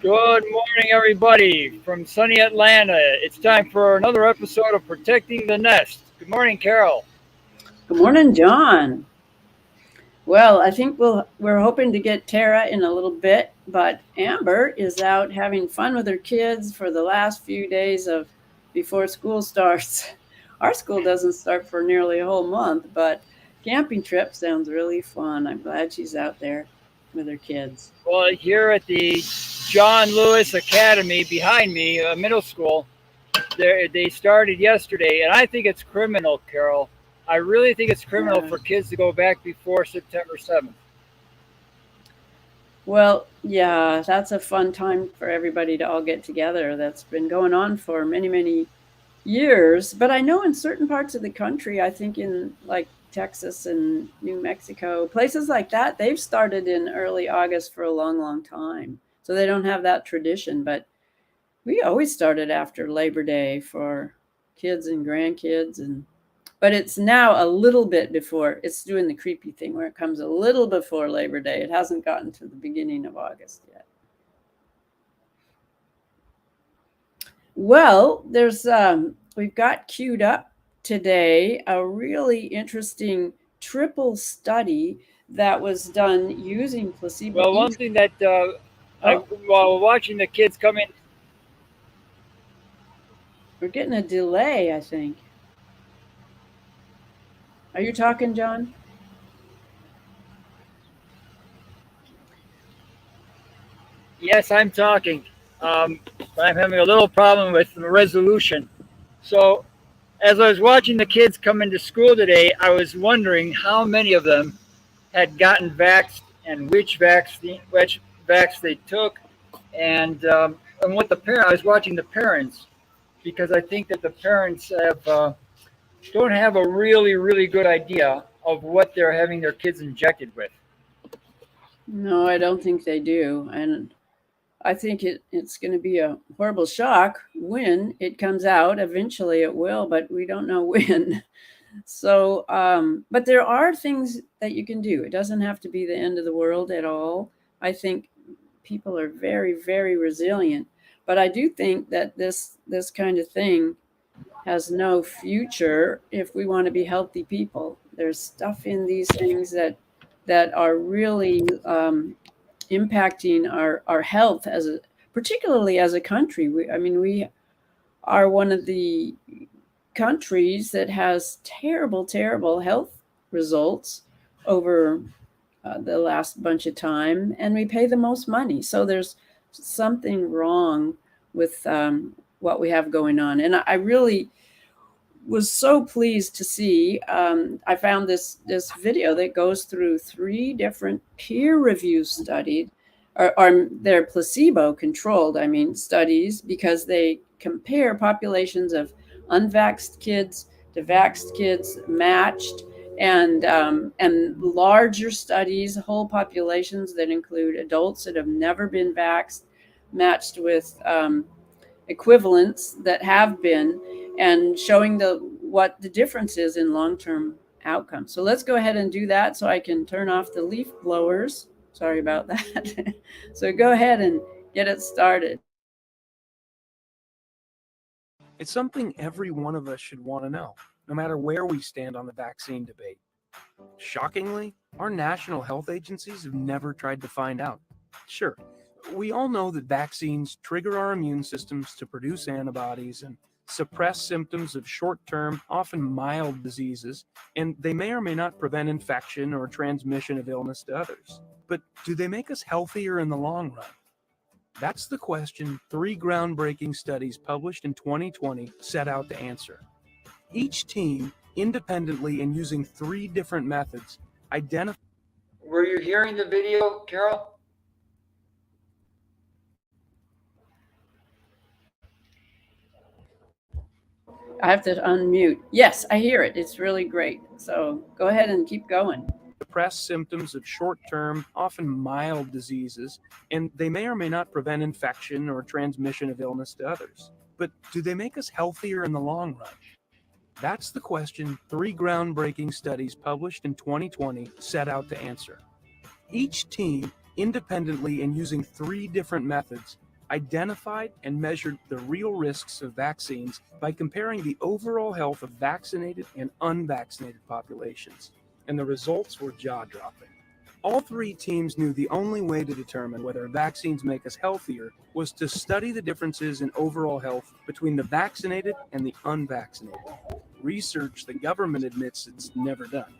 Good morning, everybody from sunny Atlanta. It's time for another episode of Protecting the Nest. Good morning, Carol. Good morning, John. Well, I think we're hoping to get Tara in a little bit, but Amber is out having fun with her kids for the last few days of before school starts. Our school doesn't start for nearly a whole month, but camping trip sounds really fun. I'm glad she's out there with her kids. Well, here at the John Lewis Academy behind me, middle school, they started yesterday, and I think it's criminal, Carol. I really think it's criminal Yeah. for kids to go back before September 7th. Well, yeah, that's a fun time for everybody to all get together. That's been going on for many, many years. But I know in certain parts of the country, I think in like Texas and New Mexico, places like that, they've started in early August for a long, long time. So they don't have that tradition. But we always started after Labor Day for kids and grandkids. But it's now a little bit before. It's doing the creepy thing where it comes a little before Labor Day. It hasn't gotten to the beginning of August yet. Well, there's we've got queued up today a really interesting triple study that was done using placebo. Well, one thing that Oh, while watching the kids come in, we're getting a delay, I think. Are you talking, John? yes, I'm talking, but I'm having a little problem with the resolution. So as I was watching the kids come into school today, I was wondering how many of them had gotten vaxxed and which vax they took, and what the parent. I was watching the parents because I think that the parents don't have a really good idea of what they're having their kids injected with. No, I don't think they do. And I think it's going to be a horrible shock when it comes out. Eventually it will, but we don't know when. So, but there are things that you can do. It doesn't have to be the end of the world at all. I think people are very, very resilient. But I do think that this kind of thing has no future if we want to be healthy people. There's stuff in these things that are really impacting our health as a particularly as a country. I mean, we are one of the countries that has terrible, terrible health results over the last bunch of time, and we pay the most money. So there's something wrong with what we have going on. And I really was so pleased to see. I found this video that goes through 3 different peer-reviewed studies, or they're placebo-controlled. I mean, studies because they compare populations of unvaxxed kids to vaxxed kids matched, and larger studies, whole populations that include adults that have never been vaxxed, matched with equivalents that have been, and showing what the difference is in long-term outcomes. So let's go ahead and do that so I can turn off the leaf blowers. Sorry about that. So go ahead and get it started. It's something every one of us should want to know, no matter where we stand on the vaccine debate. Shockingly, our national health agencies have never tried to find out. Sure, we all know that vaccines trigger our immune systems to produce antibodies and suppress symptoms of short-term, often mild diseases, and they may or may not prevent infection or transmission of illness to others. But do they make us healthier in the long run? That's the question 3 groundbreaking studies published in 2020 set out to answer. Each team, independently and using 3 different methods, identified. Were you hearing the video, Carol? I have to unmute. Yes, I hear it. It's really great. So go ahead and keep going. Suppress symptoms of short-term, often mild diseases, and they may or may not prevent infection or transmission of illness to others. But do they make us healthier in the long run? That's the question 3 groundbreaking studies published in 2020 set out to answer. Each team, independently and using 3 different methods, identified and measured the real risks of vaccines by comparing the overall health of vaccinated and unvaccinated populations, and the results were jaw-dropping. All three teams knew the only way to determine whether vaccines make us healthier was to study the differences in overall health between the vaccinated and the unvaccinated. Research the government admits it's never done.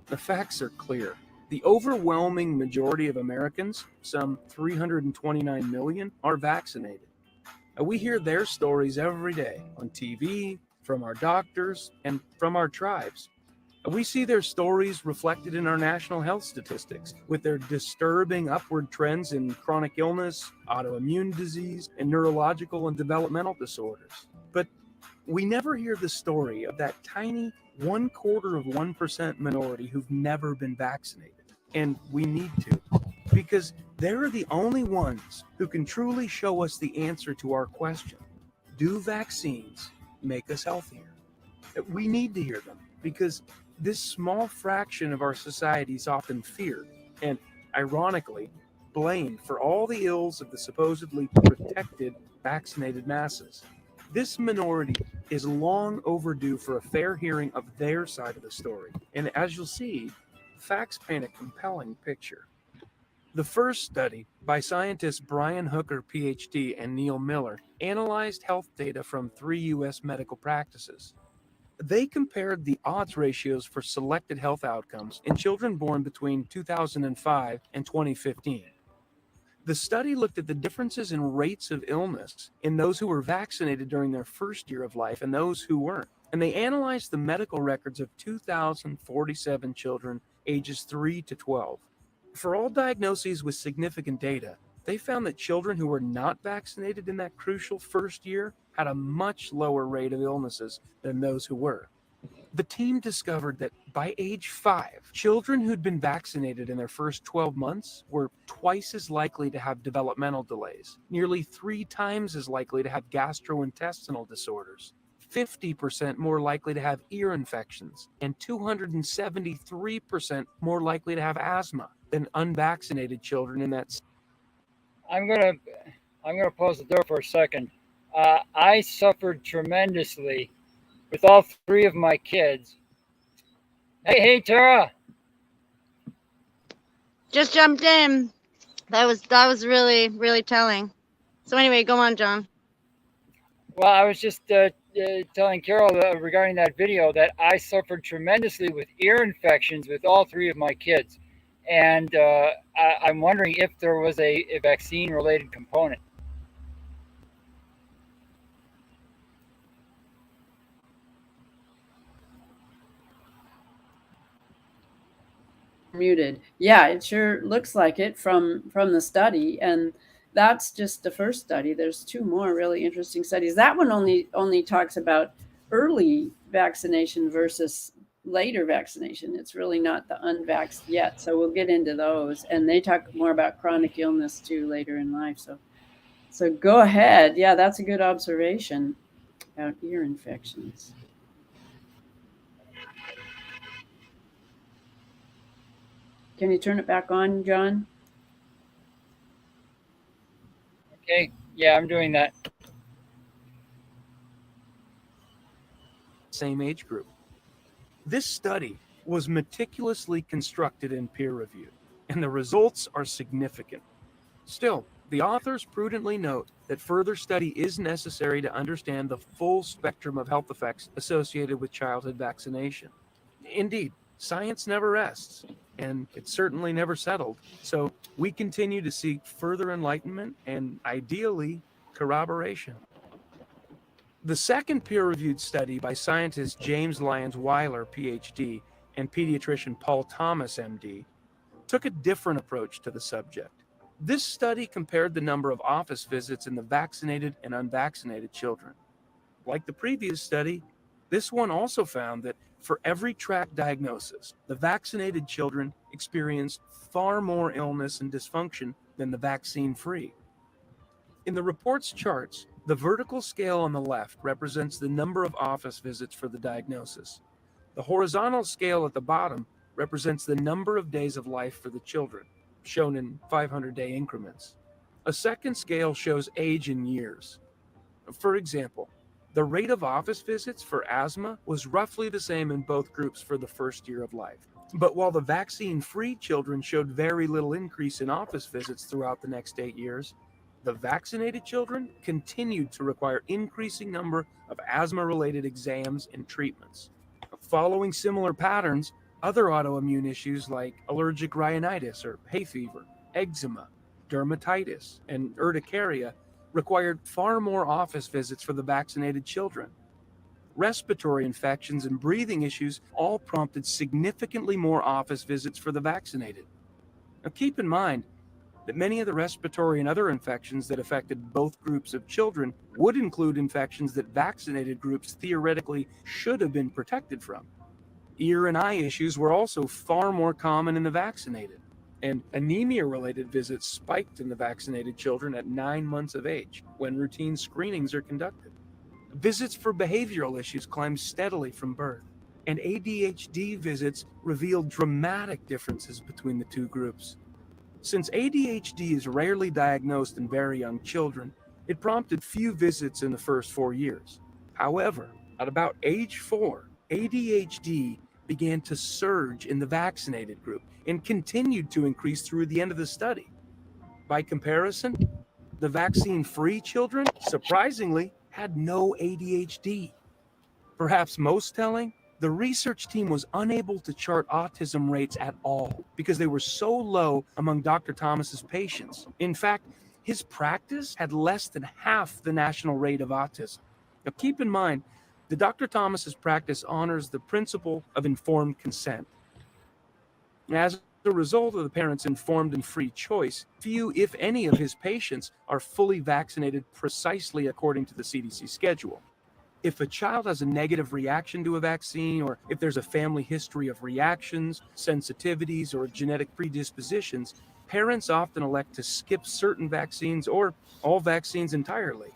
The facts are clear. The overwhelming majority of Americans, some 329 million, are vaccinated. We hear their stories every day on TV, from our doctors, and from our tribes. We see their stories reflected in our national health statistics, with their disturbing upward trends in chronic illness, autoimmune disease, and neurological and developmental disorders. But we never hear the story of that tiny 0.25% minority who've never been vaccinated. And we need to, because they're the only ones who can truly show us the answer to our question: do vaccines make us healthier? We need to hear them, because this small fraction of our society is often feared and, ironically, blamed for all the ills of the supposedly protected, vaccinated masses. This minority is long overdue for a fair hearing of their side of the story, and as you'll see, facts paint a compelling picture. The first study, by scientists Brian Hooker, PhD, and Neil Miller, analyzed health data from 3 U.S. medical practices. They compared the odds ratios for selected health outcomes in children born between 2005 and 2015. The study looked at the differences in rates of illness in those who were vaccinated during their first year of life and those who weren't. And they analyzed the medical records of 2,047 children ages 3 to 12. For all diagnoses with significant data, they found that children who were not vaccinated in that crucial first year had a much lower rate of illnesses than those who were. The team discovered that by age 5, children who'd been vaccinated in their first 12 months were twice as likely to have developmental delays, nearly 3 times as likely to have gastrointestinal disorders, 50% more likely to have ear infections, and 273% more likely to have asthma than unvaccinated children in that. I'm gonna pause the door for a second. I suffered tremendously with all 3 of my kids. Hey, Tara. Just jumped in. That was really, really telling. So anyway, go on, John. Well, I was just telling Carol regarding that video that I suffered tremendously with ear infections with all 3 of my kids, and I'm wondering if there was a vaccine-related component. Muted. Yeah, it sure looks like it from the study, and that's just the first study. There's 2 more really interesting studies. That one only talks about early vaccination versus later vaccination. It's really not the unvaxxed yet, so we'll get into those. And they talk more about chronic illness too later in life. So go ahead. Yeah, that's a good observation about ear infections. Can you turn it back on, John? Okay, yeah, I'm doing that. Same age group. This study was meticulously constructed and peer-reviewed, and the results are significant. Still, the authors prudently note that further study is necessary to understand the full spectrum of health effects associated with childhood vaccination. Indeed, science never rests, and it's certainly never settled, so we continue to seek further enlightenment and, ideally, corroboration. The second peer-reviewed study by scientists James Lyons Weiler, PhD, and pediatrician Paul Thomas, MD, took a different approach to the subject. This study compared the number of office visits in the vaccinated and unvaccinated children. Like the previous study, this one also found that for every tracked diagnosis, the vaccinated children experienced far more illness and dysfunction than the vaccine-free. In the report's charts, the vertical scale on the left represents the number of office visits for the diagnosis. The horizontal scale at the bottom represents the number of days of life for the children, shown in 500-day increments. A second scale shows age in years. For example, the rate of office visits for asthma was roughly the same in both groups for the first year of life. But while the vaccine-free children showed very little increase in office visits throughout the next 8 years, the vaccinated children continued to require increasing number of asthma-related exams and treatments. Following similar patterns, other autoimmune issues like allergic rhinitis or hay fever, eczema, dermatitis, and urticaria required far more office visits for the vaccinated children. Respiratory infections and breathing issues all prompted significantly more office visits for the vaccinated. Now keep in mind that many of the respiratory and other infections that affected both groups of children would include infections that vaccinated groups theoretically should have been protected from. Ear and eye issues were also far more common in the vaccinated, and anemia-related visits spiked in the vaccinated children at 9 months of age when routine screenings are conducted. Visits for behavioral issues climbed steadily from birth, and ADHD visits revealed dramatic differences between the two groups. Since ADHD is rarely diagnosed in very young children, it prompted few visits in the first 4 years. However, at about age 4, ADHD began to surge in the vaccinated group and continued to increase through the end of the study. By comparison, the vaccine-free children, surprisingly, had no ADHD. Perhaps most telling, the research team was unable to chart autism rates at all because they were so low among Dr. Thomas's patients. In fact, his practice had less than half the national rate of autism. Now keep in mind, the Dr. Thomas's practice honors the principle of informed consent. As a result of the parents' informed and free choice, few, if any, of his patients are fully vaccinated precisely according to the CDC schedule. If a child has a negative reaction to a vaccine, or if there's a family history of reactions, sensitivities, or genetic predispositions, parents often elect to skip certain vaccines or all vaccines entirely.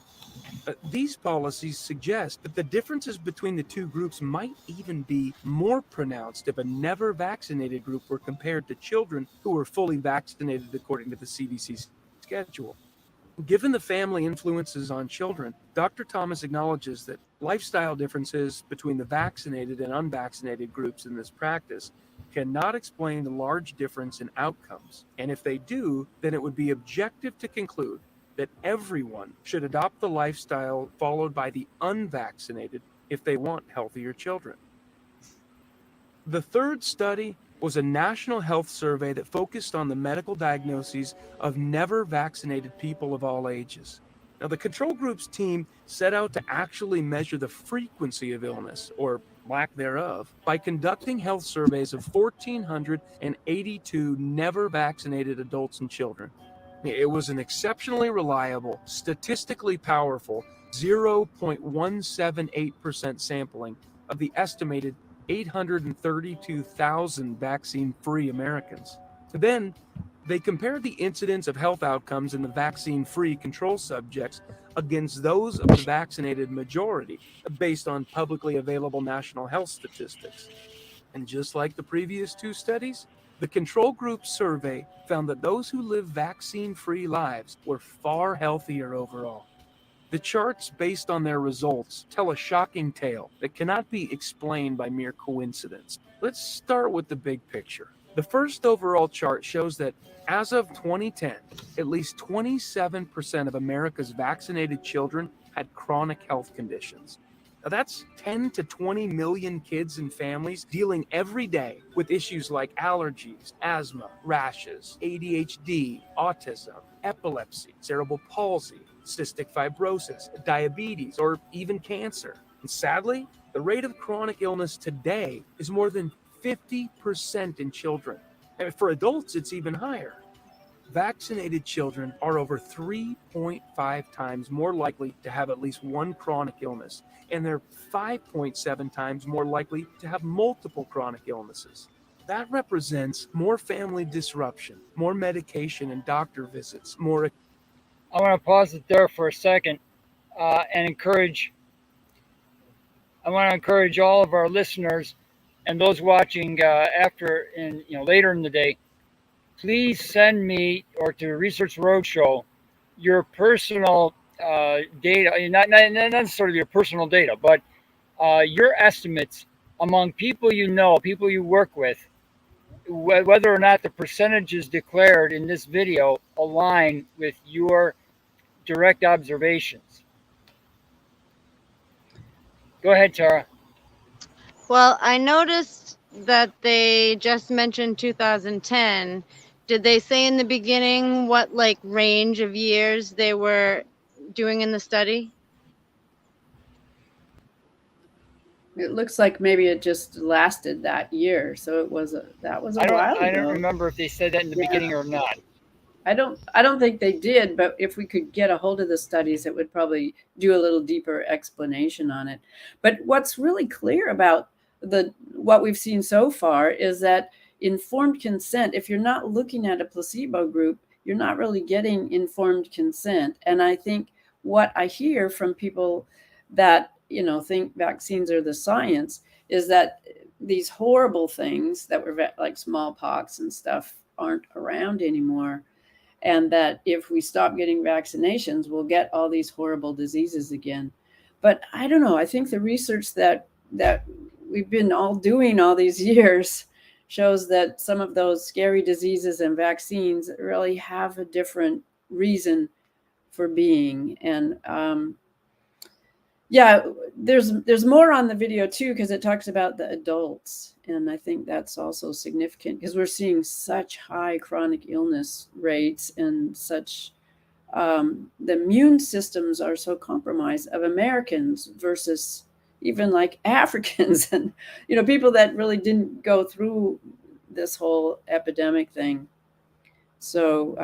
These policies suggest that the differences between the two groups might even be more pronounced if a never vaccinated group were compared to children who were fully vaccinated according to the CDC schedule. Given the family influences on children, Dr. Thomas acknowledges that lifestyle differences between the vaccinated and unvaccinated groups in this practice cannot explain the large difference in outcomes. And if they do, then it would be objective to conclude that everyone should adopt the lifestyle followed by the unvaccinated if they want healthier children. The third study was a national health survey that focused on the medical diagnoses of never vaccinated people of all ages. Now, the control group's team set out to actually measure the frequency of illness, or lack thereof, by conducting health surveys of 1,482 never vaccinated adults and children. It was an exceptionally reliable, statistically powerful 0.178% sampling of the estimated 832,000 vaccine-free Americans. Then, they compared the incidence of health outcomes in the vaccine-free control subjects against those of the vaccinated majority, based on publicly available national health statistics. And just like the previous two studies, the control group survey found that those who live vaccine-free lives were far healthier overall. The charts based on their results tell a shocking tale that cannot be explained by mere coincidence. Let's start with the big picture. The first overall chart shows that as of 2010, at least 27% of America's vaccinated children had chronic health conditions. Now that's 10 to 20 million kids and families dealing every day with issues like allergies, asthma, rashes, ADHD, autism, epilepsy, cerebral palsy, cystic fibrosis, diabetes, or even cancer. And sadly, the rate of chronic illness today is more than 50% in children. And for adults, it's even higher. Vaccinated children are over 3.5 times more likely to have at least one chronic illness, and they're 5.7 times more likely to have multiple chronic illnesses. That represents more family disruption, more medication and doctor visits, more... I want to pause it there for a second and I want to encourage all of our listeners and those watching later in the day. Please send me or to Research Roadshow your personal data, not necessarily your personal data, but your estimates among people you know, people you work with, whether or not the percentages declared in this video align with your direct observations. Go ahead, Tara. Well, I noticed that they just mentioned 2010. Did they say in the beginning what like range of years they were doing in the study? It looks like maybe it just lasted that year, so that was a while I don't ago. remember if they said that in the Yeah. beginning or not. I don't think they did, but if we could get a hold of the studies, it would probably do a little deeper explanation on it. But what's really clear about what we've seen so far is that informed consent, if you're not looking at a placebo group, you're not really getting informed consent. And I think what I hear from people that, think vaccines are the science is that these horrible things that were like smallpox and stuff aren't around anymore. And that if we stop getting vaccinations, we'll get all these horrible diseases again. But I don't know. I think the research that we've been all doing all these years shows that some of those scary diseases and vaccines really have a different reason for being. And yeah, there's more on the video too, because it talks about the adults, and I think that's also significant because we're seeing such high chronic illness rates and such the immune systems are so compromised of Americans versus even like Africans and people that really didn't go through this whole epidemic thing. So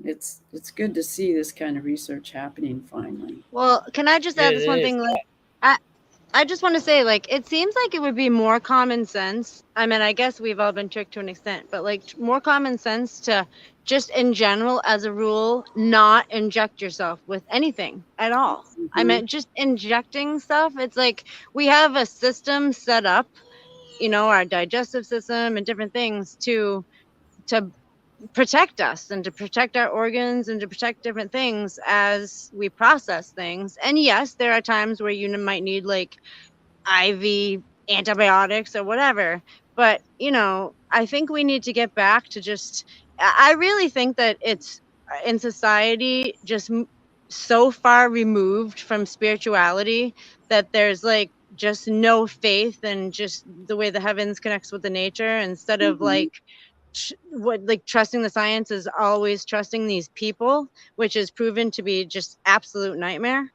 it's good to see this kind of research happening finally. Well, can I just add this one thing? Like, I just want to say, like, it seems like it would be more common sense. I mean, I guess we've all been tricked to an extent, but like more common sense to just in general, as a rule, not inject yourself with anything at all. Mm-hmm. I meant just injecting stuff. It's like we have a system set up, our digestive system and different things to protect us and to protect our organs and to protect different things as we process things. And yes, there are times where you might need like IV antibiotics or whatever. But, I think we need to get back to just, I really think that it's in society just so far removed from spirituality that there's like just no faith in just the way the heavens connects with the nature instead of like, trusting the science is always trusting these people, which is proven to be just absolute nightmare.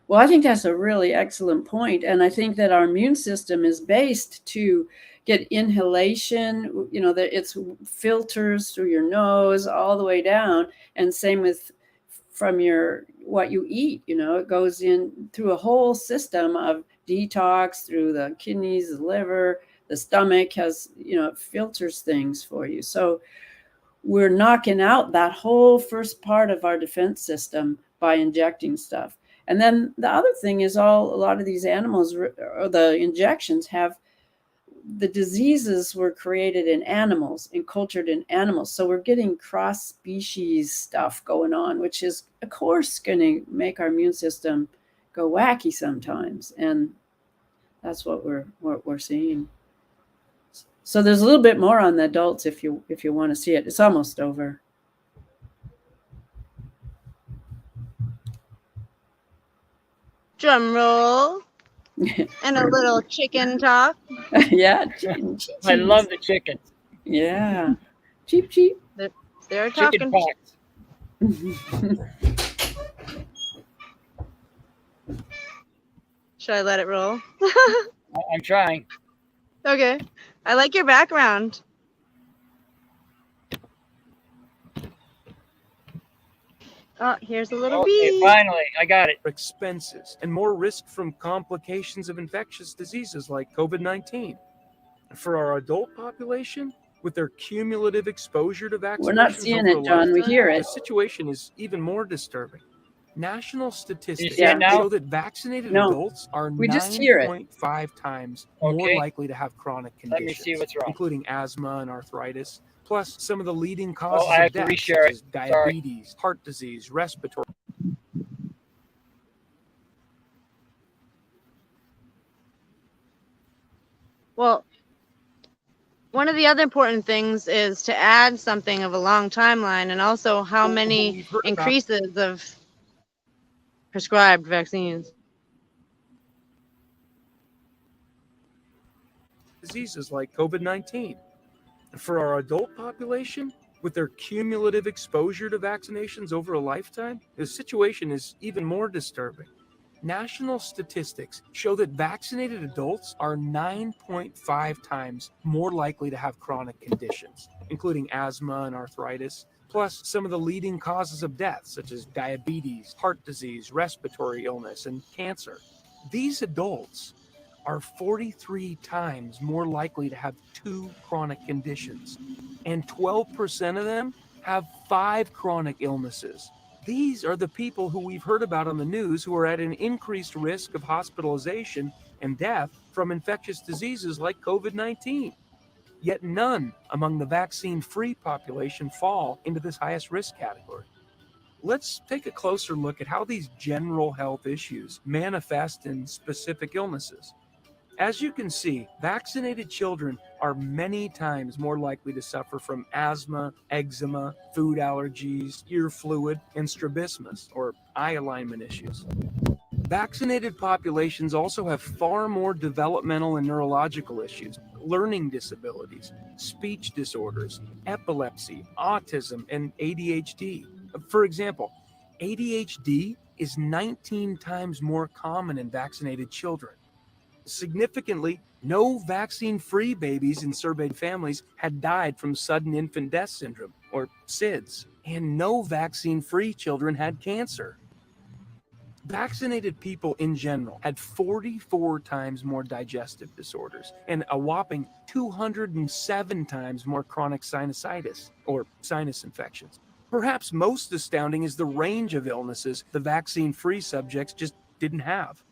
Well, I think that's a really excellent point. And I think that our immune system is based to get inhalation, that it's filters through your nose all the way down. And same with from what you eat, it goes in through a whole system of detox through the kidneys, the liver, the stomach has, it filters things for you. So we're knocking out that whole first part of our defense system by injecting stuff. And then the other thing is a lot of these animals, or the injections have, the diseases were created in animals and cultured in animals. So we're getting cross species stuff going on, which is of course going to make our immune system go wacky sometimes. And that's what we're seeing. So there's a little bit more on the adults if you want to see it. It's almost over. Drum roll. And a little chicken talk. Yeah. I love the chicken. Yeah. Cheep, cheep. They're talking. Should I let it roll? I'm trying. Okay. I like your background. Oh, here's a little bee. Finally, I got it. Expenses and more risk from complications of infectious diseases like COVID-19. For our adult population, with their cumulative exposure to vaccinations, we're not seeing it, John. We hear it. The situation is even more disturbing. National statistics show that vaccinated adults are 9.5 times more likely to have chronic conditions, Let me see what's wrong. including asthma and arthritis, plus some of the leading causes I have of to death, reshare such it. as diabetes, heart disease, respiratory. Well, one of the other important things is to add something of a long timeline and also how many We've heard about increases of prescribed vaccines. diseases like COVID-19. For our adult population, with their cumulative exposure to vaccinations over a lifetime, the situation is even more disturbing. National statistics show that vaccinated adults are 9.5 times more likely to have chronic conditions, including asthma and arthritis, plus some of the leading causes of death, such as diabetes, heart disease, respiratory illness, and cancer. These adults are 43 times more likely to have 2 chronic conditions, and 12% of them have 5 chronic illnesses. These are the people who we've heard about on the news who are at an increased risk of hospitalization and death from infectious diseases like COVID-19. Yet none among the vaccine-free population fall into this highest risk category. Let's take a closer look at how these general health issues manifest in specific illnesses. As you can see, vaccinated children are many times more likely to suffer from asthma, eczema, food allergies, ear fluid, and strabismus, or eye alignment issues. Vaccinated populations also have far more developmental and neurological issues, learning disabilities, speech disorders, epilepsy, autism, and ADHD. For example, ADHD is 19 times more common in vaccinated children. Significantly, no vaccine-free babies in surveyed families had died from sudden infant death syndrome, or SIDS, and no vaccine-free children had cancer. Vaccinated people in general had 44 times more digestive disorders and a whopping 207 times more chronic sinusitis, or sinus infections. Perhaps most astounding is the range of illnesses the vaccine-free subjects just didn't have.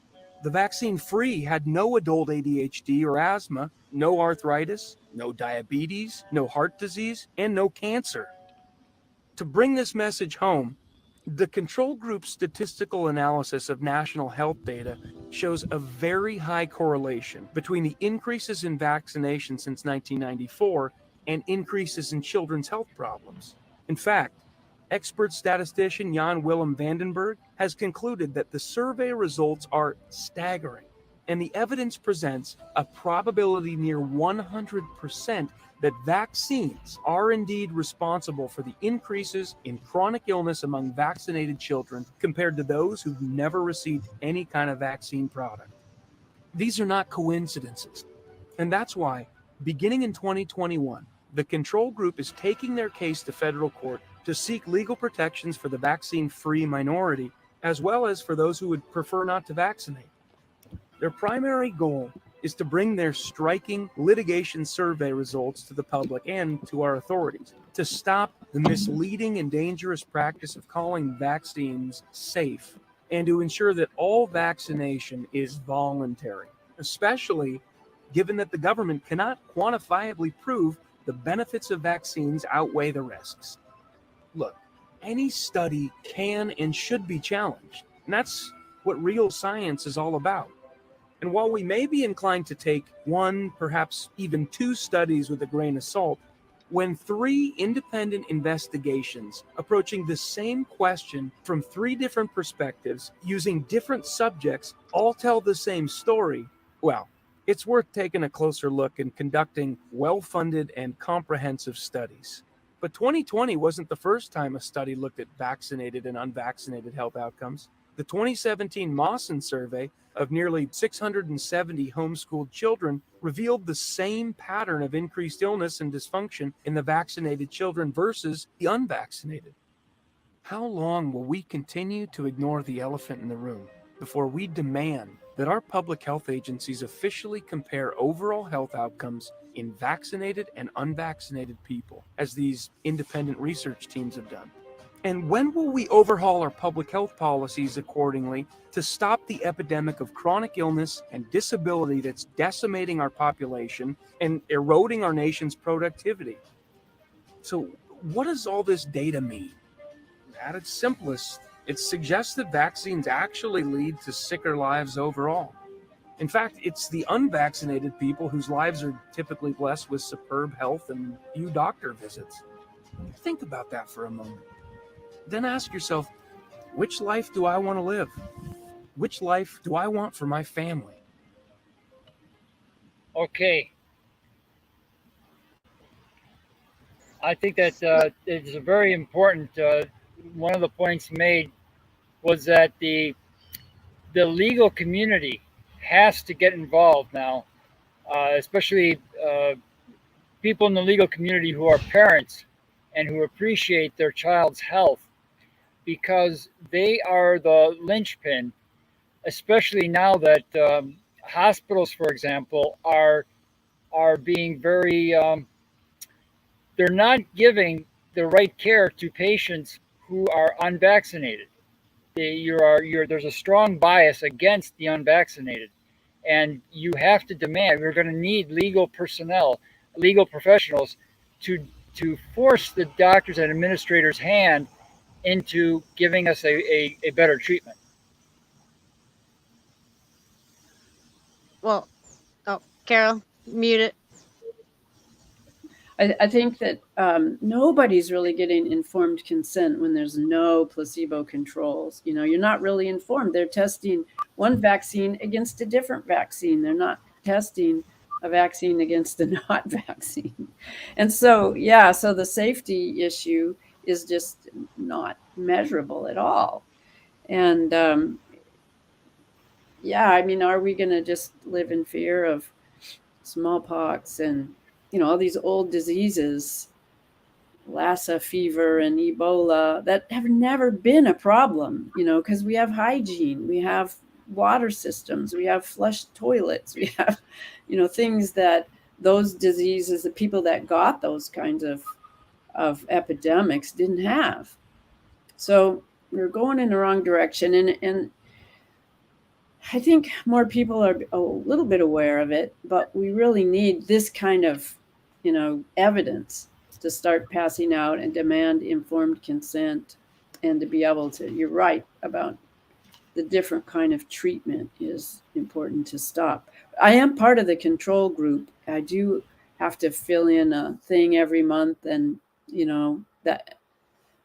The vaccine-free had no adult ADHD or asthma, no arthritis, no diabetes, no heart disease, and no cancer. To bring this message home, the control group statistical analysis of national health data shows a very high correlation between the increases in vaccination since 1994 and increases in children's health problems. In fact, expert statistician Jan Willem Vandenberg has concluded that the survey results are staggering, and the evidence presents a probability near 100% that vaccines are indeed responsible for the increases in chronic illness among vaccinated children compared to those who've never received any kind of vaccine product. These are not coincidences, and that's why, beginning in 2021, the control group is taking their case to federal court to seek legal protections for the vaccine-free minority, as well as for those who would prefer not to vaccinate. Their primary goal is to bring their striking litigation survey results to the public and to our authorities, to stop the misleading and dangerous practice of calling vaccines safe, and to ensure that all vaccination is voluntary, especially given that the government cannot quantifiably prove the benefits of vaccines outweigh the risks. Look, any study can and should be challenged, and that's what real science is all about. And while we may be inclined to take one, perhaps even two studies with a grain of salt, when 3 independent investigations approaching the same question from 3 different perspectives using different subjects all tell the same story, well, it's worth taking a closer look and conducting well-funded and comprehensive studies. But 2020 wasn't the first time a study looked at vaccinated and unvaccinated health outcomes. The 2017 Mawson survey of nearly 670 homeschooled children revealed the same pattern of increased illness and dysfunction in the vaccinated children versus the unvaccinated. How long will we continue to ignore the elephant in the room before we demand that our public health agencies officially compare overall health outcomes in vaccinated and unvaccinated people, as these independent research teams have done? And when will we overhaul our public health policies accordingly to stop the epidemic of chronic illness and disability that's decimating our population and eroding our nation's productivity? So what does all this data mean? At its simplest, it suggests that vaccines actually lead to sicker lives overall. In fact, it's the unvaccinated people whose lives are typically blessed with superb health and few doctor visits. Think about that for a moment. Then ask yourself, which life do I want to live? Which life do I want for my family? Okay. I think that it's a very important. One of the points made was that the legal community has to get involved now, especially people in the legal community who are parents and who appreciate their child's health, because they are the linchpin, especially now that hospitals, for example, are being very they're not giving the right care to patients who are unvaccinated. There's a strong bias against the unvaccinated, and you have to demand. We're going to need legal personnel, legal professionals, to force the doctors and administrators' hand into giving us a better treatment. Well, oh, Carol, mute it. I think that nobody's really getting informed consent when there's no placebo controls. You're not really informed. They're testing one vaccine against a different vaccine. They're not testing a vaccine against a not vaccine. And so, so the safety issue is just not measurable at all. And are we going to just live in fear of smallpox and all these old diseases, Lassa fever and Ebola, that have never been a problem, because we have hygiene, we have water systems, we have flushed toilets, we have, things that those diseases, the people that got those kinds of epidemics didn't have. So we're going in the wrong direction. And I think more people are a little bit aware of it, but we really need this kind of evidence to start passing out and demand informed consent, and to be able to, you're right about the different kind of treatment is important to stop. I am part of the control group. I do have to fill in a thing every month, and that,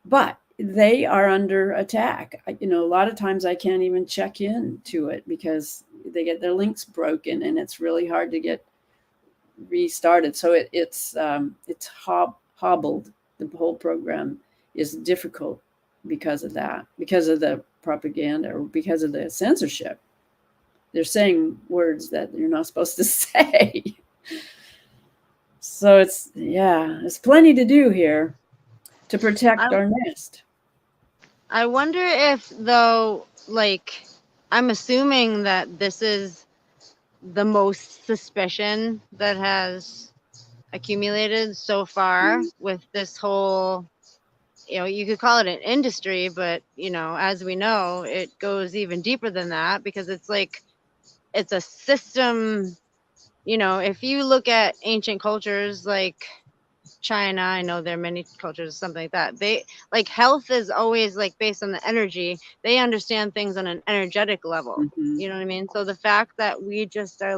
but they are under attack. A lot of times I can't even check in to it because they get their links broken, and it's really hard to get restarted. So it's hobbled. The whole program is difficult because of that, because of the propaganda, or because of the censorship. They're saying words that you're not supposed to say. So there's plenty to do here to protect our nest. I wonder if, though, I'm assuming that this is the most suspicion that has accumulated so far with this whole, you could call it an industry, but, as we know, it goes even deeper than that, because it's a system. If you look at ancient cultures like China, I know there are many cultures, something like that. They health is always based on the energy. They understand things on an energetic level. Mm-hmm. You know what I mean? So the fact that we just are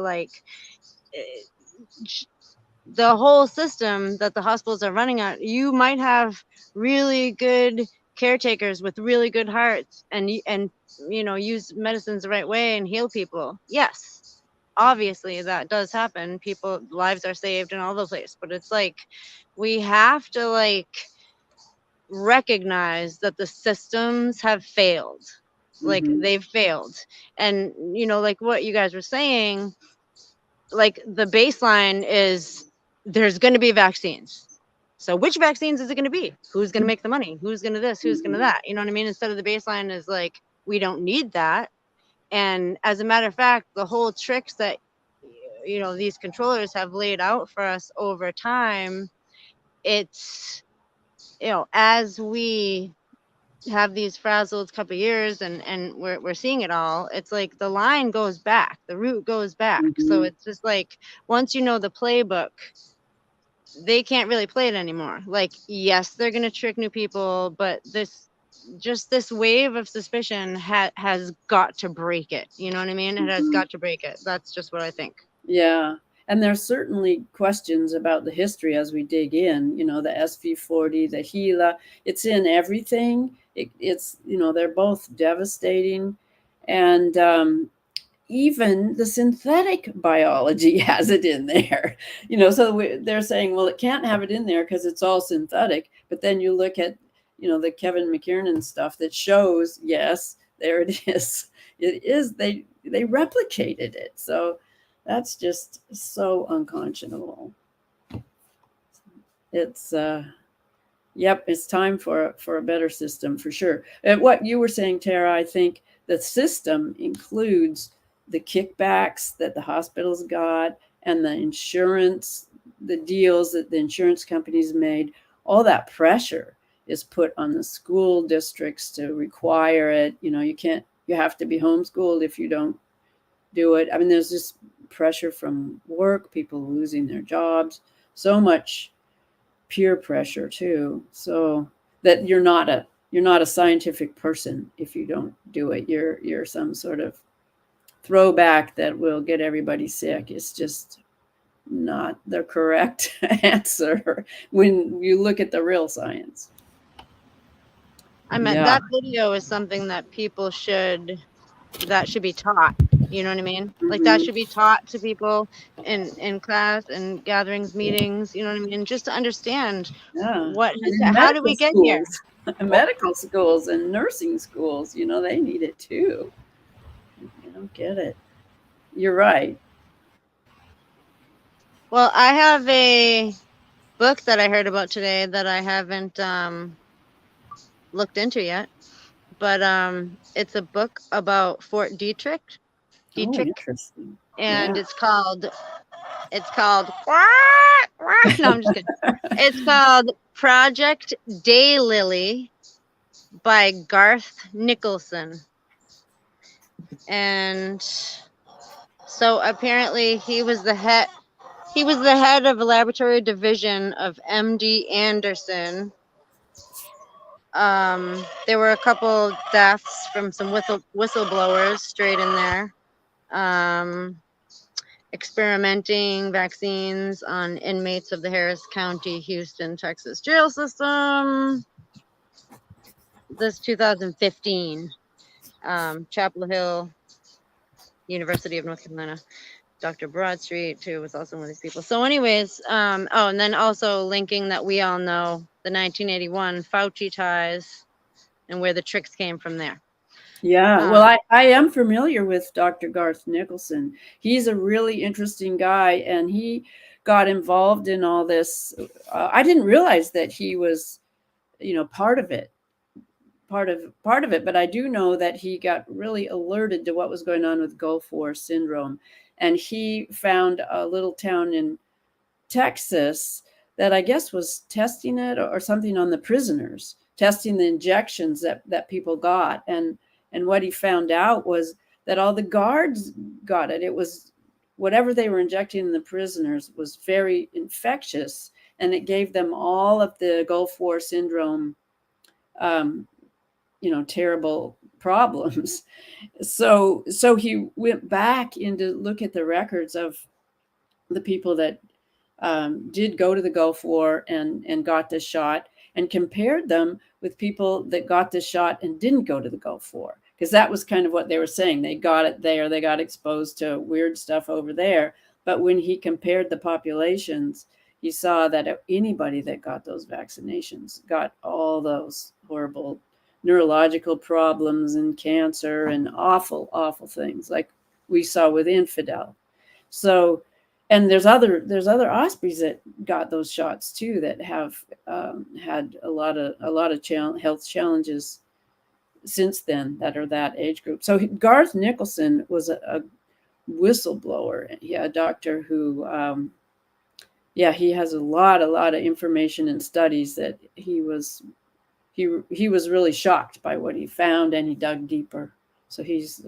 the whole system that the hospitals are running on, you might have really good caretakers with really good hearts and use medicines the right way and heal people. Yes, obviously that does happen. People lives are saved and all those places, but it's we have to recognize that the systems have failed. Mm-hmm. They've failed. And what you guys were saying, the baseline is there's going to be vaccines. So which vaccines is it going to be? Who's going to make the money? Who's going to this? Who's going to that? You know what I mean? Instead of the baseline is we don't need that. And as a matter of fact, the whole tricks that these controllers have laid out for us over time, it's as we have these frazzled couple of years and we're seeing it all, it's the line goes back, the route goes back. Mm-hmm. So it's just once you know the playbook, they can't really play it anymore. Like, yes, they're going to trick new people, but this wave of suspicion has got to break it. You know what I mean? It has got to break it. That's just what I think. Yeah. And there's certainly questions about the history as we dig in, the SV40, the Gila, it's in everything. It's, they're both devastating. And even the synthetic biology has it in there, so they're saying, well, it can't have it in there because it's all synthetic. But then you look at, the Kevin McKiernan stuff that shows, yes, there it is. It is, they replicated it. So that's just so unconscionable. It's yep, it's time for a better system for sure. And what you were saying, Tara, I think the system includes the kickbacks that the hospitals got and the insurance, the deals that the insurance companies made. All that pressure is put on the school districts to require it. You have to be homeschooled if you don't do it. I mean, there's just pressure from work, people losing their jobs, so much peer pressure too. So that you're not a scientific person if you don't do it. You're some sort of throwback that will get everybody sick. It's just not the correct answer when you look at the real science. I mean, that video is something that people should be taught. You know what I mean? Like, that should be taught to people in class and gatherings, meetings. You know what I mean? Just to understand how did we get here? Medical schools and nursing schools, they need it too. I don't get it. You're right. Well, I have a book that I heard about today that I haven't looked into yet, but it's a book about Fort Detrick. Oh, interesting. And it's called no, I'm just kidding. It's called Project Daylily by Garth Nicholson. And so apparently he was the head of a laboratory division of MD Anderson. There were a couple deaths from some whistleblowers straight in there. Experimenting vaccines on inmates of the Harris County, Houston, Texas jail system. This 2015. Chapel Hill, University of North Carolina. Dr. Broadstreet, too, was also one of these people. So anyways, and then also linking that we all know the 1981 Fauci ties and where the tricks came from there. Yeah, well, I am familiar with Dr. Garth Nicholson. He's a really interesting guy, and he got involved in all this. I didn't realize that he was, part of it, but I do know that he got really alerted to what was going on with Gulf War syndrome. And he found a little town in Texas that I guess was testing it or something on the prisoners, testing the injections that people got. And what he found out was that all the guards got it. It was whatever they were injecting in the prisoners was very infectious, and it gave them all of the Gulf War syndrome, terrible problems. So he went back in to look at the records of the people that did go to the Gulf War and got the shot, and compared them with people that got the shot and didn't go to the Gulf War. Because that was kind of what they were saying. They got it there. They got exposed to weird stuff over there. But when he compared the populations, he saw that anybody that got those vaccinations got all those horrible neurological problems and cancer and awful, awful things like we saw with Infidel. So, and there's other Ospreys that got those shots too that have had a lot of health challenges since then that are that age group. So Garth Nicholson was a whistleblower. Yeah, a doctor who, he has a lot of information and studies that he was really shocked by what he found, and he dug deeper. So he's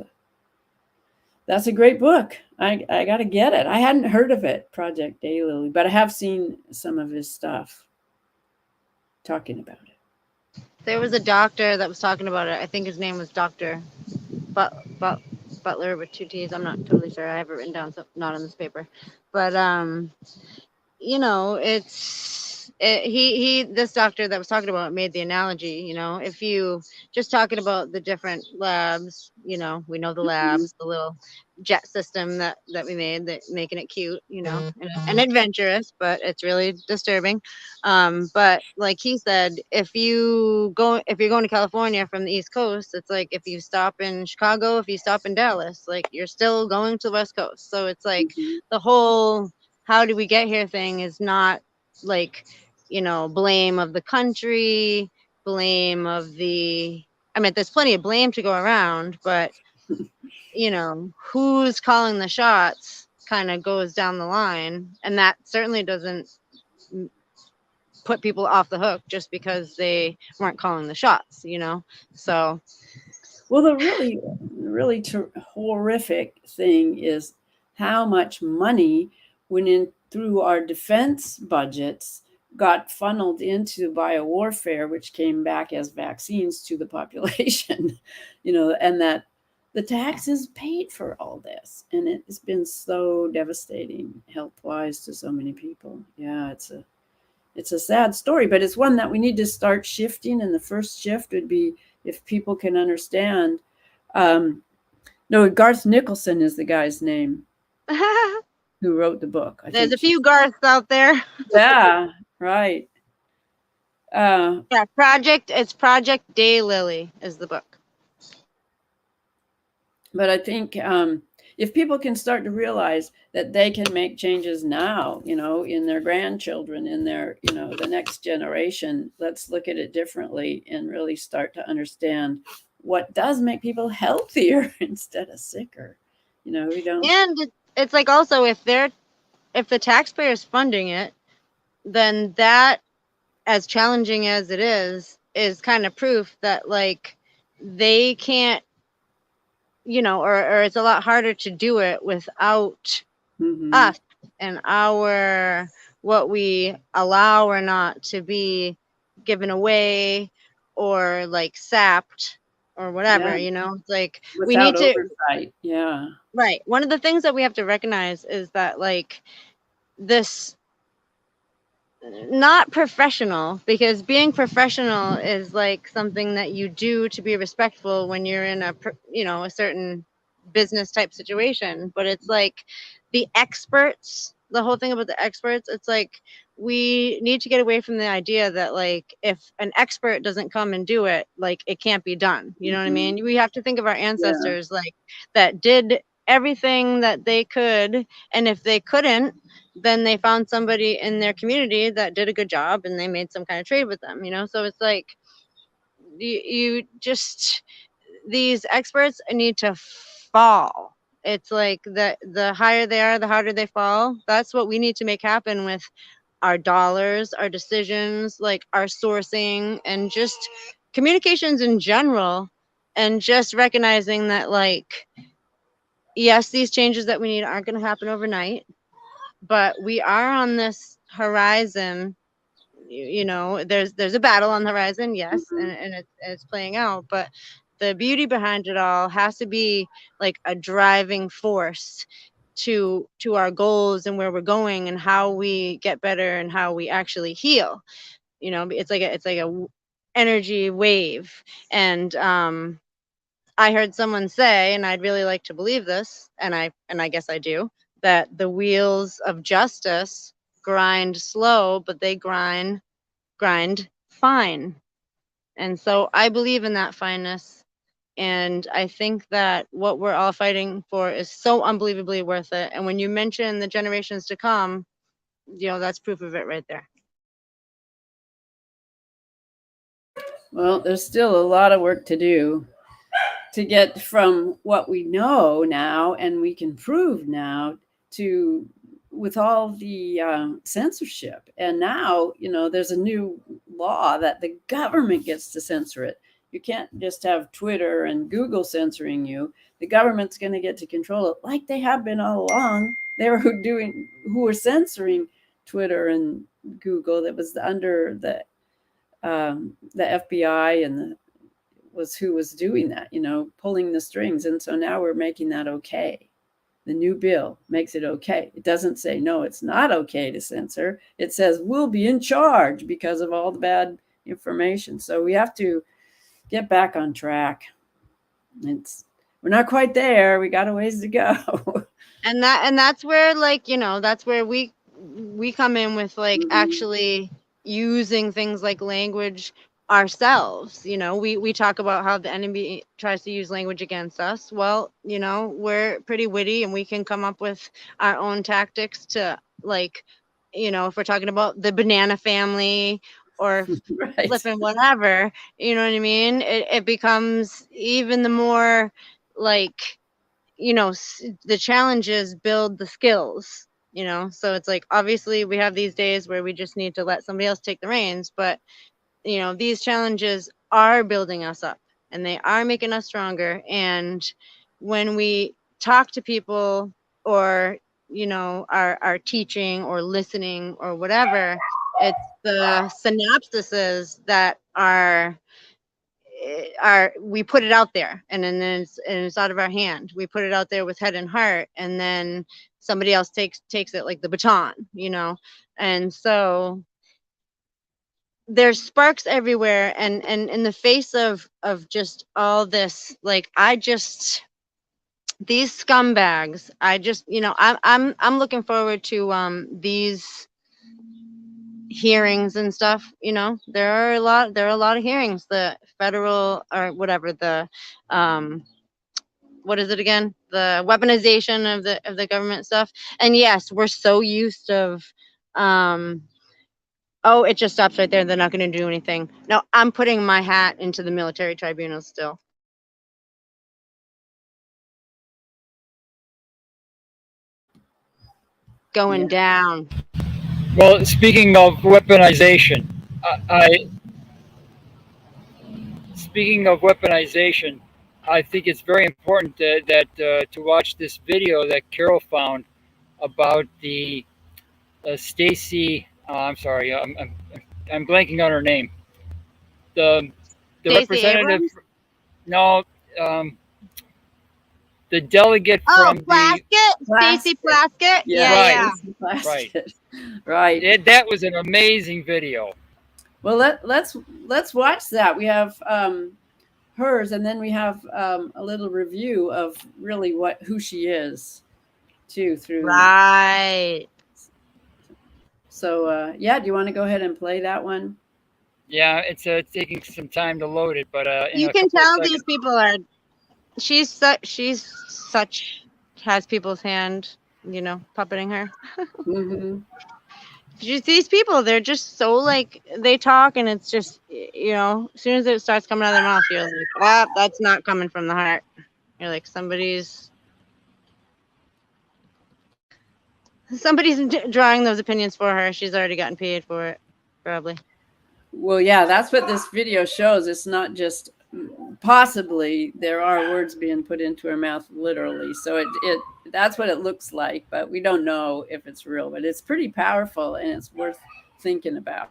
That's a great book. I got to get it. I hadn't heard of it, Project Daylily, but I have seen some of his stuff talking about it. There was a doctor that was talking about it. I think his name was Dr. Butler with 2 T's. I'm not totally sure. I have it written down, so not on this paper. But you know, this doctor that was talking about it made the analogy, you know, if you just talking about the different labs, you know, we know the labs, the little jet system that we made, that making it cute, you know, and adventurous, but it's really disturbing. But like he said, if you're going to California from the East Coast, it's like if you stop in Chicago, if you stop in Dallas, like you're still going to the West Coast. So it's like the whole how do we get here thing is not like, you know, blame of the country, blame of the, I mean, there's plenty of blame to go around, but you know, who's calling the shots kind of goes down the line, and that certainly doesn't put people off the hook just because they weren't calling the shots, you know. So well, the really horrific thing is how much money went in through our defense budgets, got funneled into biowarfare, which came back as vaccines to the population, you know, and that the taxes paid for all this. And it's been so devastating health-wise to so many people. Yeah, it's a sad story, but it's one that we need to start shifting. And the first shift would be if people can understand. No, Garth Nicholson is the guy's name who wrote the book. There's a few Garths out there. Yeah, right. Yeah, it's Project Daylily is the book. But I think if people can start to realize that they can make changes now, you know, in their grandchildren, in their, you know, the next generation, let's look at it differently and really start to understand what does make people healthier instead of sicker. You know, we don't. And it's like also if the taxpayer is funding it, then that, as challenging as it is kind of proof that like they can't, you know, or it's a lot harder to do it without us and our what we allow or not to be given away or like sapped or whatever, you know. It's like without we need to oversight. Yeah. Right. One of the things that we have to recognize is that like this not professional, because being professional is like something that you do to be respectful when you're in a, you know, a certain business type situation, but it's like the experts, the whole thing about the experts, it's like we need to get away from the idea that like if an expert doesn't come and do it, like it can't be done, you know what I mean? We have to think of our ancestors like that did everything that they could, and if they couldn't, then they found somebody in their community that did a good job and they made some kind of trade with them, you know. So it's like you just, these experts need to fall. It's like the higher they are, the harder they fall. That's what we need to make happen with our dollars, our decisions, like our sourcing, and just communications in general, and just recognizing that like yes, these changes that we need aren't going to happen overnight, but we are on this horizon. You know, there's a battle on the horizon, yes, and it's playing out, but the beauty behind it all has to be like a driving force to our goals and where we're going and how we get better and how we actually heal. You know, it's like a energy wave. And I heard someone say, and I'd really like to believe this, and I guess I do, that the wheels of justice grind slow, but they grind fine. And so I believe in that fineness. And I think that what we're all fighting for is so unbelievably worth it. And when you mention the generations to come, you know, that's proof of it right there. Well, there's still a lot of work to do to get from what we know now and we can prove now to with all the censorship. And now, you know, there's a new law that the government gets to censor it. You can't just have Twitter and Google censoring you. The government's going to get to control it, like they have been all along. They were who were censoring Twitter and Google. That was under the FBI, and who was doing that, pulling the strings. And so now we're making that okay. The new bill makes it okay. It doesn't say, no, it's not okay to censor. It says we'll be in charge because of all the bad information. So we have to get back on track. We're not quite there. We got a ways to go. And that's where, like, that's where we come in with, like, actually using things like language ourselves. We talk about how the enemy tries to use language against us. Well, we're pretty witty, and we can come up with our own tactics to, like, if we're talking about the banana family or Right. flipping whatever, you know what I mean? It becomes even the more, like, the challenges build the skills, so it's like, obviously we have these days where we just need to let somebody else take the reins, but these challenges are building us up, and they are making us stronger. And when we talk to people, or are teaching or listening or whatever, it's the synapses that are we put it out there, and then it's out of our hand. We put it out there with head and heart, and then somebody else takes it like the baton, and so there's sparks everywhere. And in the face of just all this, like, these scumbags, I'm looking forward to these hearings and stuff. There are a lot of hearings, the federal, or whatever, the what is it again, the weaponization of the government stuff. And yes, we're so used of oh, it just stops right there, they're not going to do anything. No, I'm putting my hat into the military tribunals still. Going down. Well, speaking of weaponization, speaking of weaponization, I think it's very important that to watch this video that Carol found about the Stacy. I'm sorry, I'm blanking on her name. The Stacey representative. Abrams? No, the delegate from Plaskett? Stacy Plaskett? Yeah. Right. Right. That was an amazing video. Well, let's watch that. We have hers, and then we have a little review of really who she is, too. Through right. So yeah, do you want to go ahead and play that one? Yeah, it's taking some time to load it, but you can tell these people are. She's such has people's hand, puppeting her. Mm-hmm. These people, they're just so, like, they talk, and it's just, as soon as it starts coming out of their mouth, you're like, that's not coming from the heart. You're like, somebody's drawing those opinions for her. She's already gotten paid for it, probably. Well, yeah, that's what this video shows. It's not just possibly, there are words being put into her mouth, literally. So that's what it looks like, but we don't know if it's real. But it's pretty powerful, and it's worth thinking about.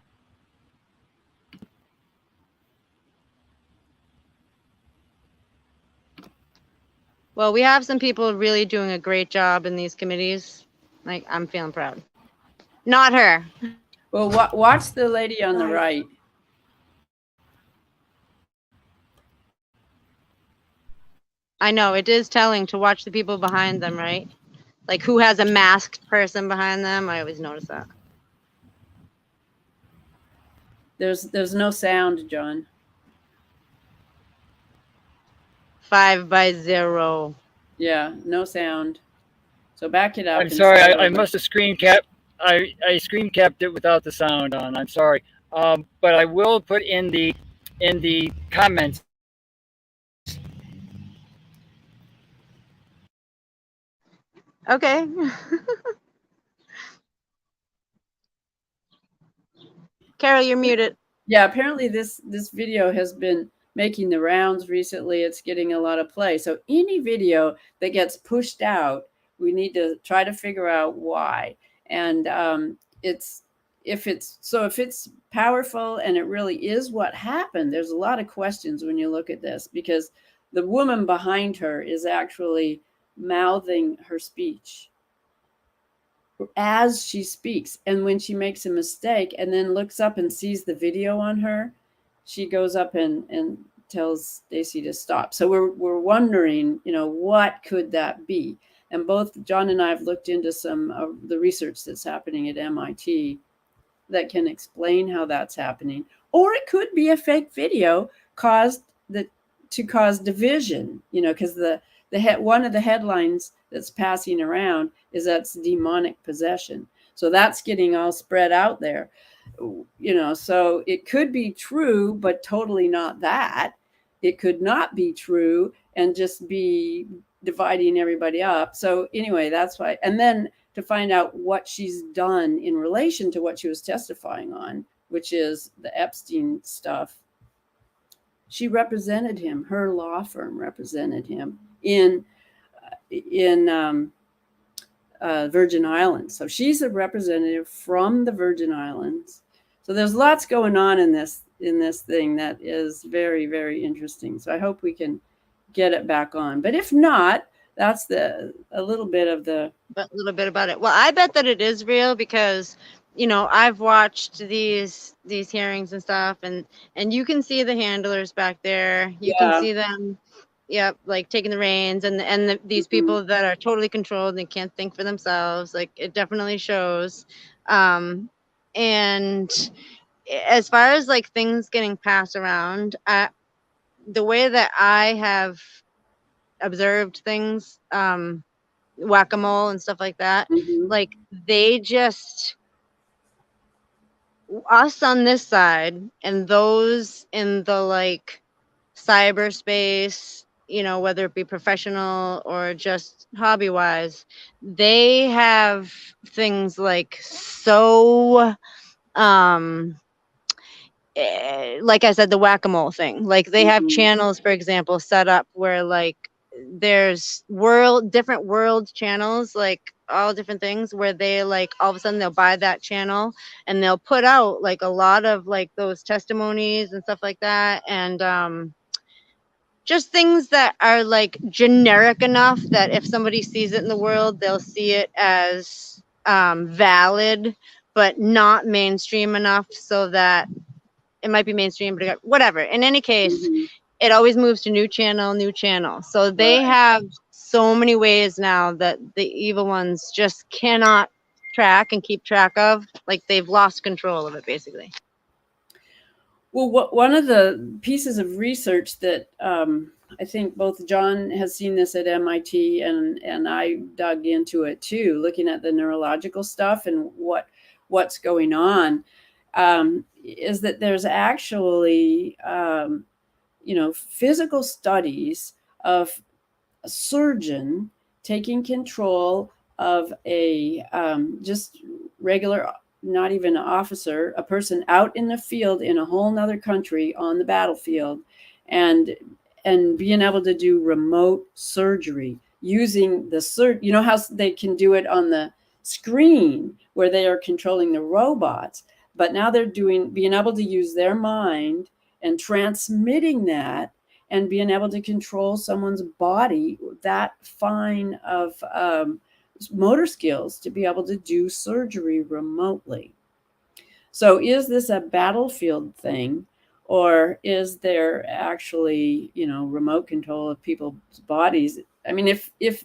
Well, we have some people really doing a great job in these committees. Like, I'm feeling proud. Not her. Well, watch the lady on the right. I know, it is telling to watch the people behind them, right? Like, who has a masked person behind them? I always notice that. There's no sound, John. 5x0. Yeah, no sound. So back it up. I'm sorry, I must have screen capped. I screen capped it without the sound on. I'm sorry, but I will put in the comments. Okay. Carol, you're muted. Yeah, apparently this video has been making the rounds recently. It's getting a lot of play. So any video that gets pushed out, we need to try to figure out why. And if it's powerful and it really is what happened, there's a lot of questions when you look at this, because the woman behind her is actually mouthing her speech as she speaks. And when she makes a mistake and then looks up and sees the video on her, she goes up and tells Stacy to stop. So we're wondering, what could that be? And both John and I have looked into some of the research that's happening at MIT that can explain how that's happening. Or it could be a fake video to cause division, because one of the headlines that's passing around is that's demonic possession. So that's getting all spread out there, so it could be true, but totally not that. It could not be true and just be dividing everybody up. So anyway, that's why. And then to find out what she's done in relation to what she was testifying on, which is the Epstein stuff. She represented him. Her law firm represented him in Virgin Islands. So she's a representative from the Virgin Islands. So there's lots going on in this thing that is very, very interesting. So I hope we can get it back on. But if not, that's a little bit about it. Well, I bet that it is real, because I've watched these hearings and stuff, and you can see the handlers back there. You can see them, like taking the reins, and these people that are totally controlled and can't think for themselves. Like, it definitely shows. And as far as like things getting passed around, the way that I have observed things, whack-a-mole and stuff like that, like they just, us on this side and those in the like cyberspace, whether it be professional or just hobby wise, they have things like so like I said, the whack-a-mole thing, like they have channels, for example, set up where like there's different world channels, like all different things, where they like all of a sudden they'll buy that channel and they'll put out like a lot of like those testimonies and stuff like that, and just things that are like generic enough that if somebody sees it in the world, they'll see it as valid, but not mainstream enough so that it might be mainstream, but whatever. In any case, it always moves to new channel. So they have so many ways now that the evil ones just cannot track and keep track of. Like, they've lost control of it, basically. Well, one of the pieces of research that I think both John has seen this at MIT and I dug into it too, looking at the neurological stuff and what's going on, is that there's actually, physical studies of a surgeon taking control of a just regular, not even an officer, a person out in the field in a whole nother country on the battlefield, and being able to do remote surgery using the how they can do it on the screen where they are controlling the robots, but now they're being able to use their mind and transmitting that and being able to control someone's body that fine of motor skills to be able to do surgery remotely. So is this a battlefield thing, or is there actually, remote control of people's bodies? I mean, if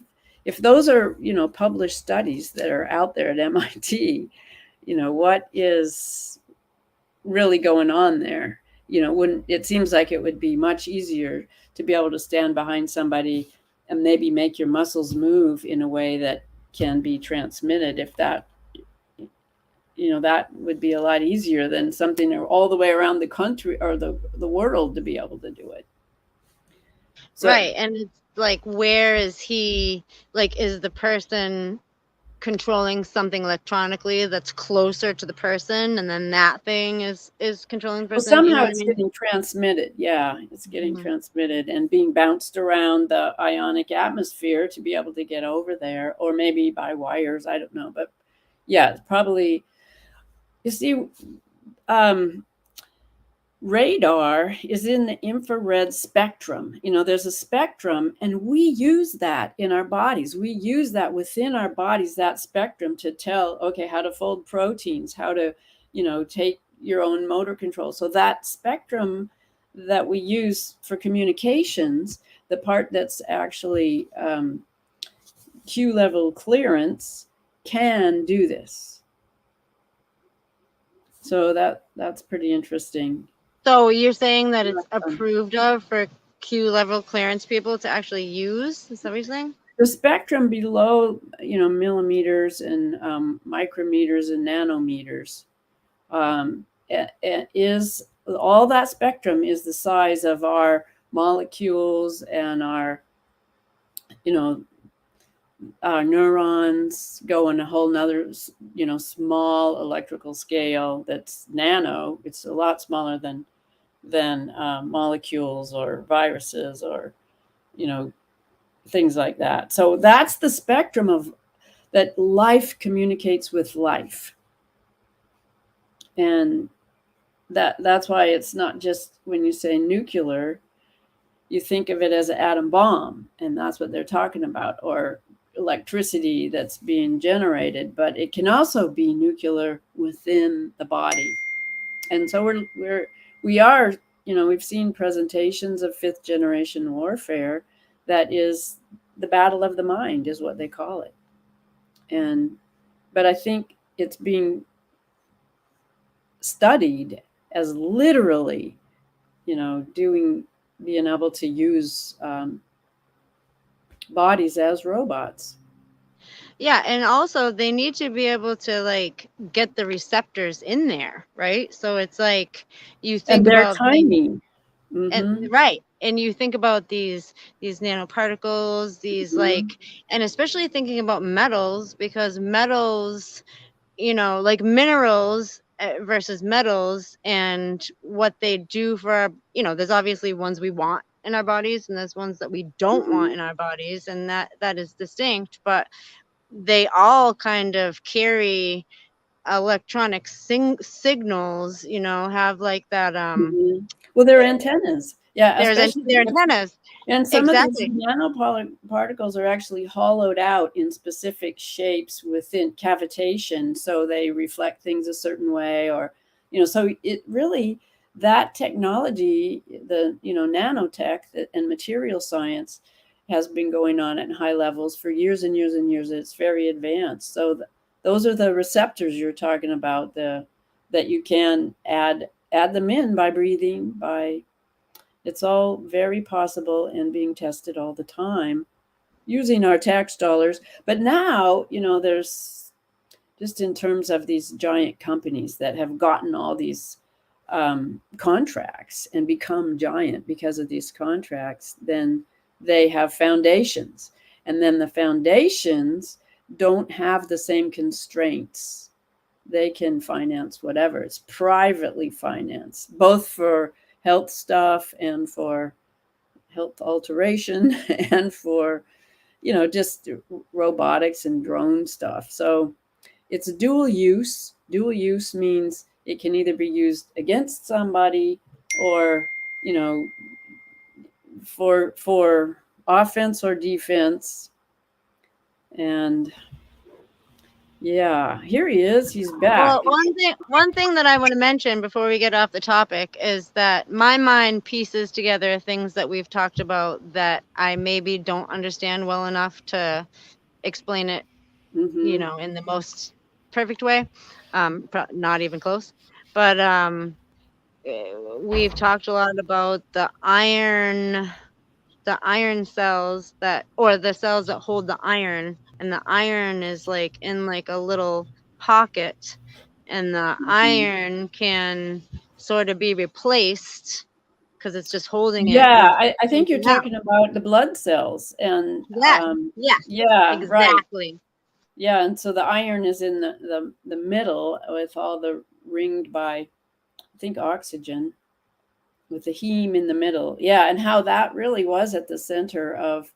those are, published studies that are out there at MIT, what is really going on there? It seems like it would be much easier to be able to stand behind somebody and maybe make your muscles move in a way that can be transmitted. If that, that would be a lot easier than something all the way around the country or the world to be able to do it. So, right. And it's like, where is he? Like, is the person controlling something electronically that's closer to the person, and then that thing is controlling the Well, person. You know somehow what I it's mean? getting transmitted. Yeah, it's getting Mhm. transmitted and being bounced around the ionic atmosphere to be able to get over there, or maybe by wires. I don't know, but yeah, it's probably. You see, um, radar is in the infrared spectrum. You know, there's a spectrum, and we use that in our bodies. We use that within our bodies, that spectrum, to tell, okay, how to fold proteins, how to, take your own motor control. So that spectrum that we use for communications, the part that's actually Q level clearance, can do this. So that's pretty interesting. So you're saying that it's approved of for Q level clearance people to actually use? Is that what you're saying? The spectrum below, millimeters and micrometers and nanometers, is all that spectrum is the size of our molecules and our, our neurons go in a whole nother, small electrical scale that's nano. It's a lot smaller than molecules or viruses or, things like that. So that's the spectrum of that life communicates with life. And that's why it's not just when you say nuclear, you think of it as an atom bomb, and that's what they're talking about, or electricity that's being generated, but it can also be nuclear within the body. And so we are, we've seen presentations of 5th generation warfare that is the battle of the mind is what they call it. But I think it's being studied as literally, being able to use bodies as robots. Yeah, and also they need to be able to like get the receptors in there, right? So it's like you think And they're about tiny. and right, and you think about these nanoparticles, these like, and especially thinking about metals, because metals, like minerals versus metals and what they do for our, there's obviously ones we want in our bodies and there's ones that we don't want in our bodies, and that is distinct, but they all kind of carry electronic signals, have like that Well, they're antennas. Yeah, their especially antennas. and some of these Exactly. nanoparticles are actually hollowed out in specific shapes within cavitation, so they reflect things a certain way, or so it really, that technology, the nanotech and material science has been going on at high levels for years and years and years. It's very advanced. So those are the receptors you're talking about, that you can add them in by breathing, by it's all very possible and being tested all the time using our tax dollars. But now, there's just in terms of these giant companies that have gotten all these contracts and become giant because of these contracts, then they have foundations. And then the foundations don't have the same constraints. They can finance whatever. It's privately financed, both for health stuff and for health alteration and for just robotics and drone stuff. So it's dual use. Dual use means it can either be used against somebody or for offense or defense. And yeah, here he is. He's back. Well, one thing that I want to mention before we get off the topic is that my mind pieces together things that we've talked about that I maybe don't understand well enough to explain it, in the most perfect way. Not even close. But we've talked a lot about the iron cells or the cells that hold the iron, and the iron is like in like a little pocket, and the iron can sort of be replaced because it's just holding it Yeah, with I think you're something else. talking about the blood cells. And Yeah, yeah, yeah, right. exactly. Yeah, and so the iron is in the middle with all the ringed by, I think, oxygen, with the heme in the middle. Yeah, and how that really was at the center of,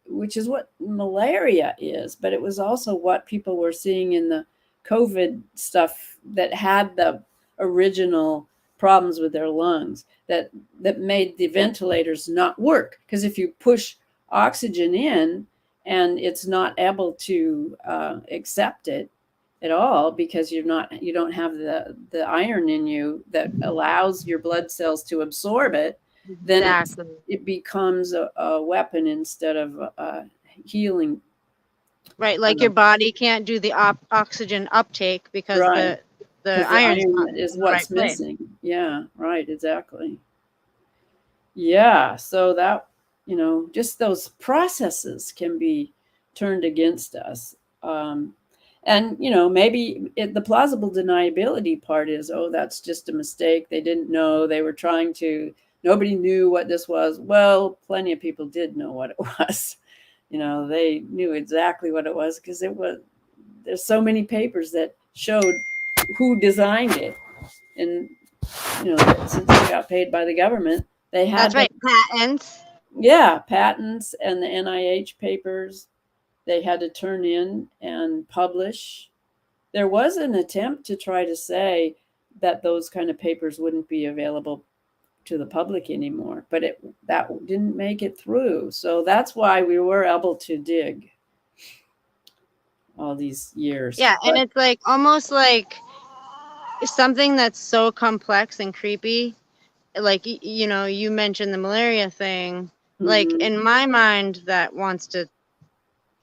which is what malaria is, but it was also what people were seeing in the COVID stuff that had the original problems with their lungs that made the ventilators not work. Because if you push oxygen in and it's not able to accept it at all, because you don't have the iron in you that allows your blood cells to absorb it, then Exactly. it becomes a weapon instead of healing. Right, like your body can't do the oxygen uptake because Right. the Because iron's not iron is in the right what's place. missing. Yeah, right, exactly. Yeah, so that, just those processes can be turned against us. And, maybe the plausible deniability part is, oh, that's just a mistake. They didn't know. They were trying to, nobody knew what this was. Well, plenty of people did know what it was. They knew exactly what it was because there's so many papers that showed who designed it. And, since they got paid by the government, they had That's right, patents. Yeah, patents and the NIH papers they had to turn in and publish. There was an attempt to try to say that those kind of papers wouldn't be available to the public anymore, but that didn't make it through. So that's why we were able to dig all these years. Yeah, and it's like almost like something that's so complex and creepy. Like, you mentioned the malaria thing. Like, in my mind, that wants to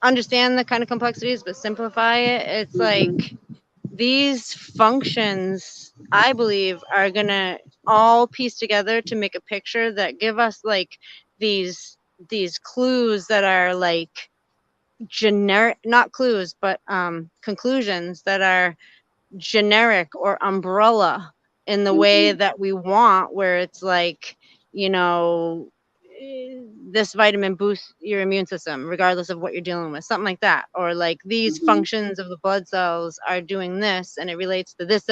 understand the kind of complexities but simplify it. It's like these functions, I believe, are gonna all piece together to make a picture that give us like these clues that are like generic, not clues, but conclusions that are generic or umbrella in the way that we want, where it's like, this vitamin boosts your immune system regardless of what you're dealing with, something like that, or like these functions of the blood cells are doing this and it relates to this.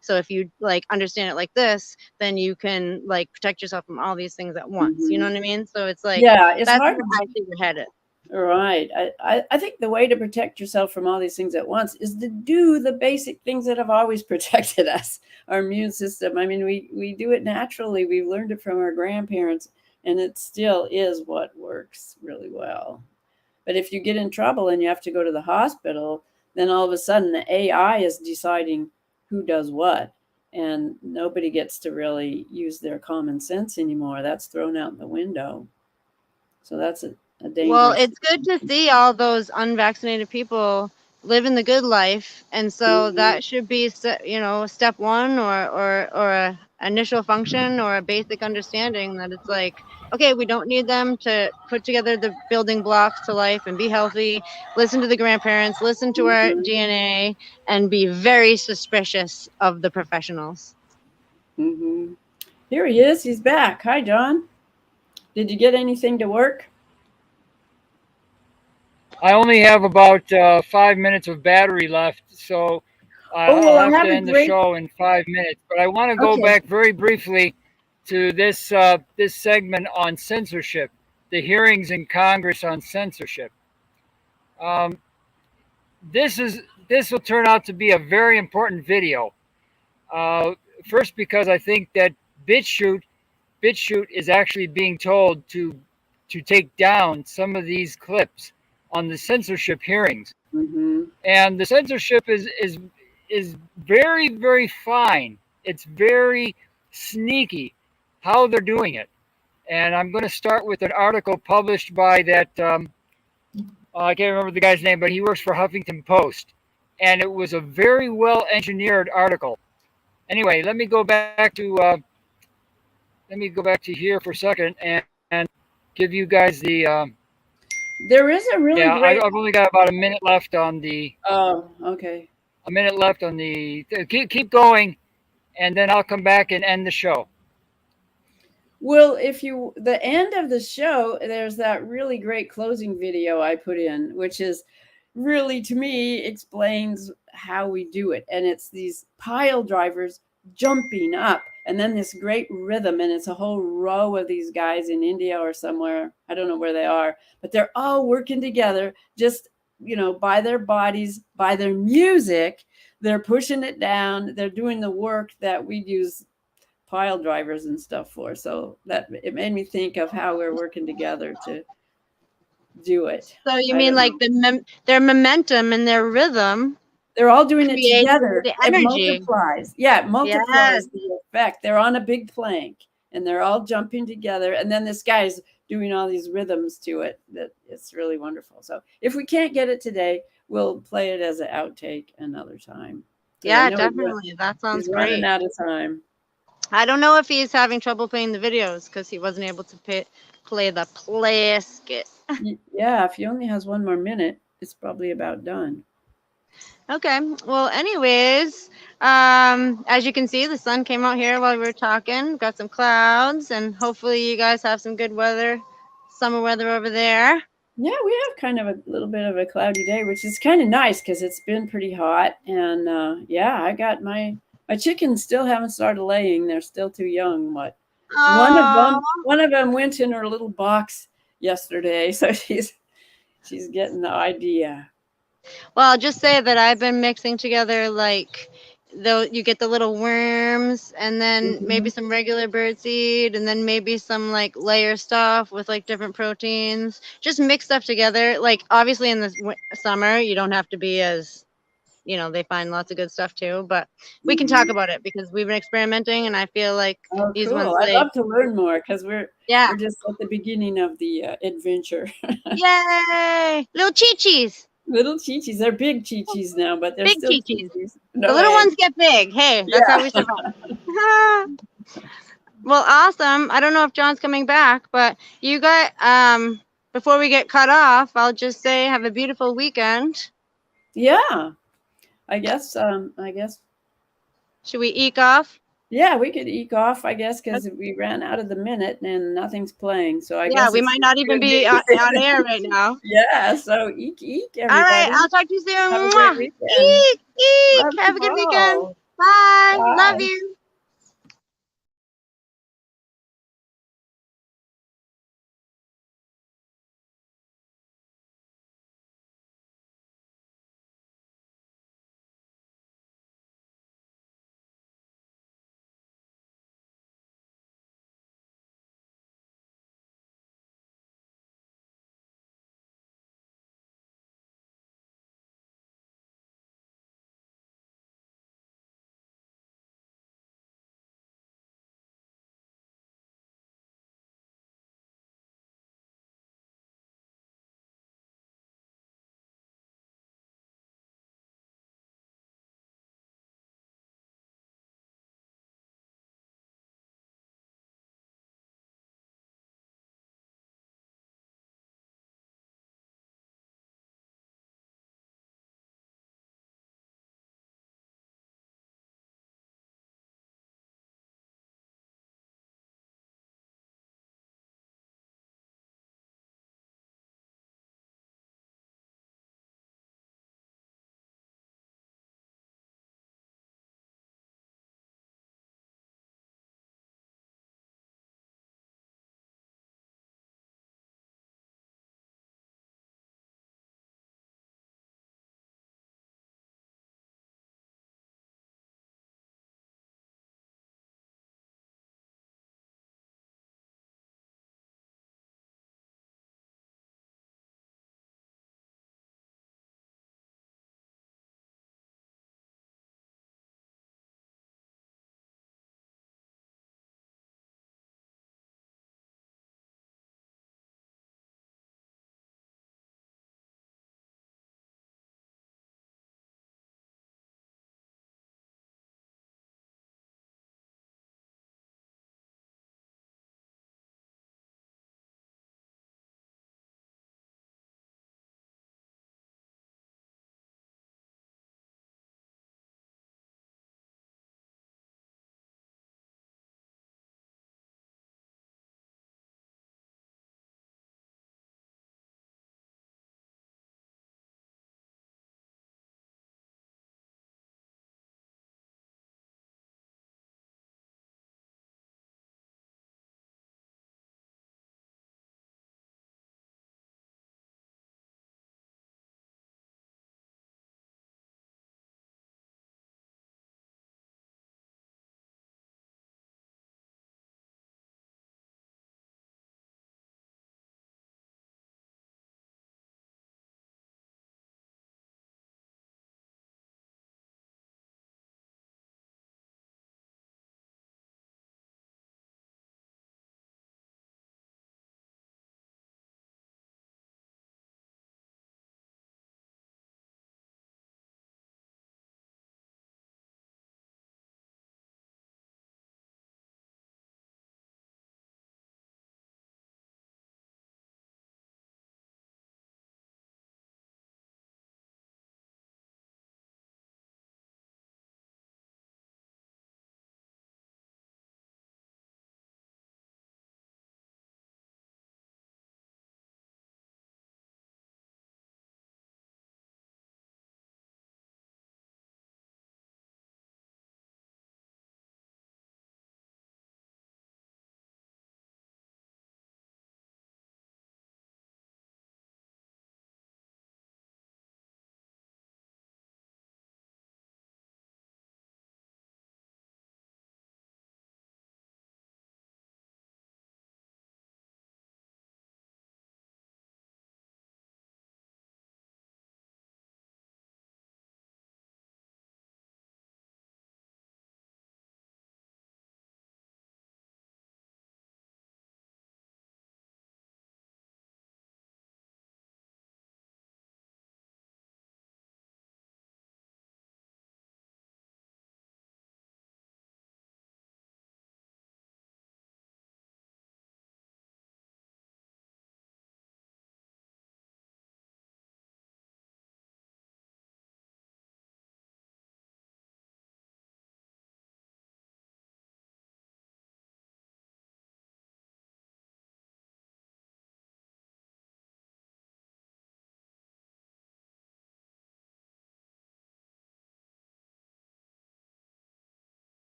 So if you like understand it like this, then you can like protect yourself from all these things at once. You know what I mean? So it's like, yeah, it's that's hard. where I see your head at. Right. I think the way to protect yourself from all these things at once is to do the basic things that have always protected us, our immune system. I mean, we do it naturally. We've learned it from our grandparents, and it still is what works really well. But if you get in trouble and you have to go to the hospital, then all of a sudden the AI is deciding who does what, and nobody gets to really use their common sense anymore. That's thrown out the window. So that's a dangerous. Well, it's good to see all those unvaccinated people living the good life, and so that should be, step one, or a initial function, or a basic understanding that it's like, okay, we don't need them to put together the building blocks to life and be healthy. Listen to the grandparents, listen to our DNA, and be very suspicious of the professionals. Here he is. He's back. Hi, John. Did you get anything to work? I only have about 5 minutes of battery left, so I'll have to end the show in 5 minutes. But I want to go back very briefly to this this segment on censorship, the hearings in Congress on censorship. This will turn out to be a very important video. First, because I think that BitChute is actually being told to take down some of these clips on the censorship hearings, and the censorship is very, very fine. It's very sneaky how they're doing it, and I'm going to start with an article published by that I can't remember the guy's name, but he works for Huffington Post, and it was a very well engineered article. Anyway, let me go back to here for a second and give you guys the. There is a really great. I've only got about a minute left on the. Oh, okay. A minute left on the. Keep going, and then I'll come back and end the show. Well, the end of the show, there's that really great closing video I put in, which is really, to me, explains how we do it. And it's these pile drivers jumping up, and then this great rhythm, and it's a whole row of these guys in India or somewhere. I don't know where they are, but they're all working together, just, by their bodies, by their music. They're pushing it down. They're doing the work that we use pile drivers and stuff for. So that it made me think of how we're working together to do it. So you mean like their momentum and their rhythm? They're all doing it together. The It energy. multiplies. Yeah, it multiplies Yes. the effect. They're on a big plank and they're all jumping together. And then this guy's doing all these rhythms to it. That it's really wonderful. So if we can't get it today, we'll play it as an outtake another time. Yeah, definitely. That sounds he's great. Running out of time. I don't know if he's having trouble playing the videos because he wasn't able to play the play skit. Yeah, if he only has one more minute, it's probably about done. Okay. Well, anyways, as you can see, the sun came out here while we were talking. Got some clouds, and hopefully you guys have some good weather, summer weather over there. Yeah, we have kind of a little bit of a cloudy day, which is kind of nice because it's been pretty hot. And yeah, I got my chickens still haven't started laying. They're still too young, but one of them went in her little box yesterday, so she's getting the idea. Well, I'll just say that I've been mixing together, like, though you get the little worms and then maybe some regular birdseed and then maybe some like layer stuff with like different proteins, just mix stuff together. Like, obviously in the summer you don't have to be as, they find lots of good stuff too, but we can talk about it because we've been experimenting, and I feel like these cool. ones, I'd love to learn more because we're just at the beginning of the adventure. Yay, little chi-chis. Little chi-chis. They're big chi-chis now, but they're big still chi-chis. The little ones get big. Hey, that's how we survive. Well, awesome. I don't know if John's coming back, but you got before we get cut off, I'll just say have a beautiful weekend. Yeah. I guess. Should we eke off? Yeah, we could eke off, I guess, because we ran out of the minute and nothing's playing. So I guess we might not even be on air right now. Yeah, so eek, everybody. All right, I'll talk to you soon. Have a great weekend. Eek. Have a good weekend. Bye. Love you.